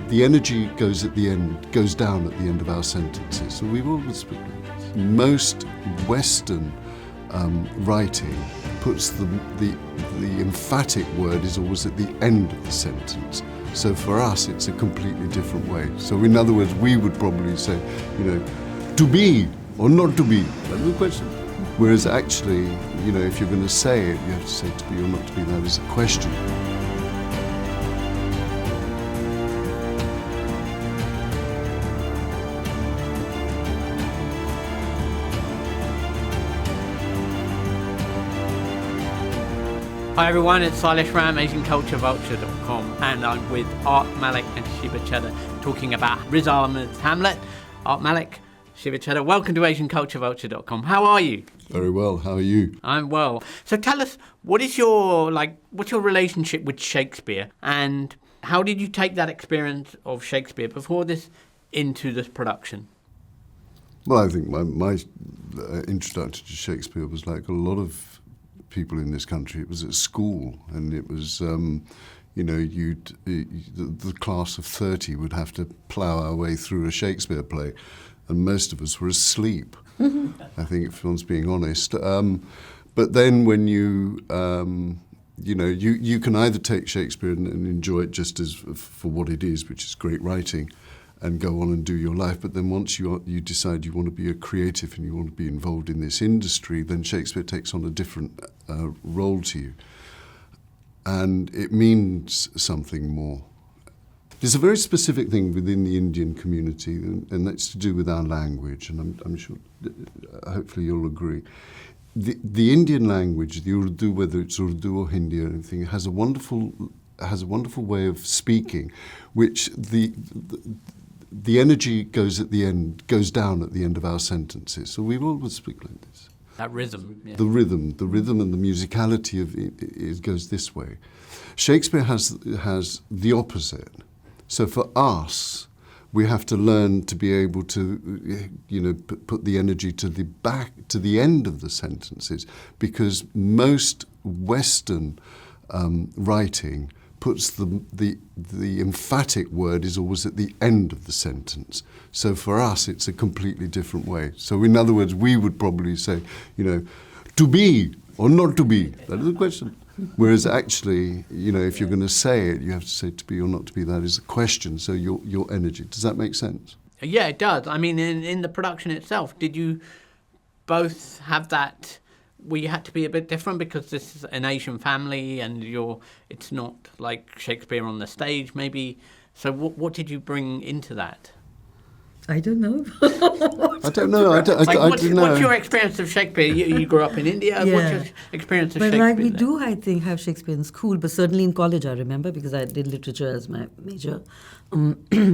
the energy goes down at the end of our sentences. So we've always speak like this. Most Western writing puts the emphatic word is always at the end of the sentence. So for us, it's a completely different way. So in other words, we would probably say, to be or not to be. That's the question. Whereas actually, if you're going to say it, you have to say to be or not to be. That is a question. Hi everyone, it's Salish Ram, AsianCultureVulture.com, and I'm with Art Malik and Sheeba Chadha talking about Riz Ahmed's Hamlet. Art Malik, Sheeba Chadha, welcome to AsianCultureVulture.com. How are you? Very well. How are you? I'm well. So tell us, what's your relationship with Shakespeare, and how did you take that experience of Shakespeare before this into this production? Well, I think my introduction to Shakespeare was like a lot of people in this country. It was at school, and it was, the class of 30 would have to plough our way through a Shakespeare play, and most of us were asleep. I think, if one's being honest. But then when you can either take Shakespeare and enjoy it just as for what it is, which is great writing, and go on and do your life. But then once you decide you want to be a creative and you want to be involved in this industry, then Shakespeare takes on a different role to you. And it means something more. There's a very specific thing within the Indian community, and that's to do with our language, and I'm sure, hopefully you'll agree. The Indian language, the Urdu, whether it's Urdu or Hindi or anything, has a wonderful way of speaking, which the energy goes down at the end of our sentences. So we always speak like this. That rhythm. Yeah. The rhythm and the musicality of it goes this way. Shakespeare has the opposite. So for us, we have to learn to be able to, put the energy to the end of the sentences, because most Western writing puts the emphatic word is always at the end of the sentence. So for us, it's a completely different way. So in other words, we would probably say, to be or not to be. That is the question. Whereas actually, if you're going to say it, you have to say to be or not to be. That is a question. So your energy. Does that make sense? Yeah, it does. I mean, in the production itself, did you both have that? Well, you had to be a bit different because this is an Asian family, and it's not like Shakespeare on the stage, maybe. So what did you bring into that? I don't know. I don't know. I don't know. What's your experience of Shakespeare? You grew up in India. Yeah. What's your experience of Shakespeare? Shakespeare? We do, I think, have Shakespeare in school, but certainly in college, I remember, because I did literature as my major.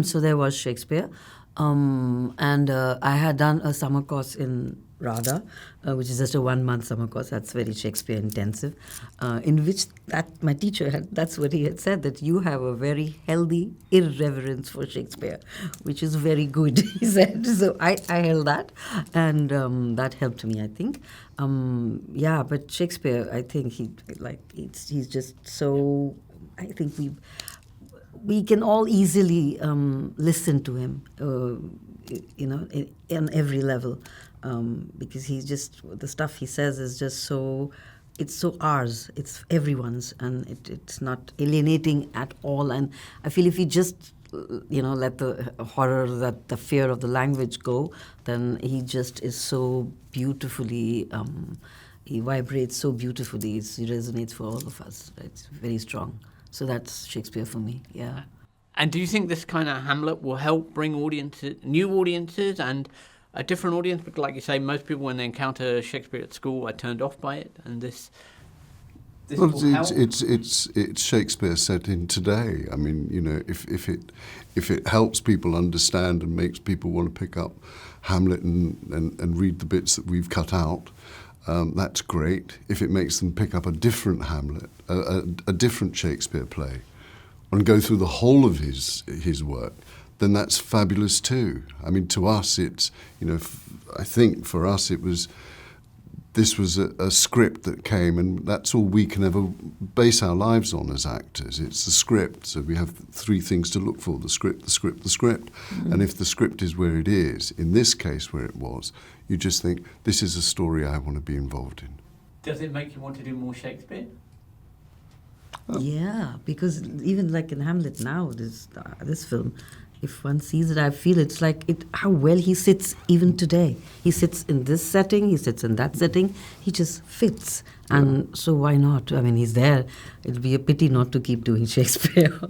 So there was Shakespeare. And I had done a summer course in Radha, which is just a 1-month summer course. That's very Shakespeare intensive, in which my teacher that's what he had said, that you have a very healthy irreverence for Shakespeare, which is very good, he said. So I held that, and that helped me, I think. But Shakespeare, I think he's just so, I think we can all easily listen to him, in every level. Because the stuff he says is just so, it's so ours, it's everyone's, and it's not alienating at all. And I feel if you just, let the horror, the fear of the language go, then he just is so beautifully, he vibrates so beautifully, he resonates for all of us. It's very strong. So that's Shakespeare for me, yeah. And do you think this kind of Hamlet will help bring new audiences and a different audience? Because like you say, most people when they encounter Shakespeare at school are turned off by it, and this will help. It's Shakespeare set in today. I mean, if it helps people understand and makes people want to pick up Hamlet and read the bits that we've cut out, that's great. If it makes them pick up a different Hamlet, a different Shakespeare play, and go through the whole of his work, then that's fabulous too. I mean, to us, it's, I think for us it was this was a script that came, and that's all we can ever base our lives on as actors. It's the script. So we have three things to look for: the script, the script, the script. And if the script is where it is, in this case where it was, you just think, this is a story I want to be involved in. Does it make you want to do more Shakespeare? Yeah, because even like in Hamlet now, this film, if one sees it, I feel it's like how well he sits even today. He sits in this setting, he sits in that setting, he just fits. And so why not? I mean, he's there. It'd be a pity not to keep doing Shakespeare.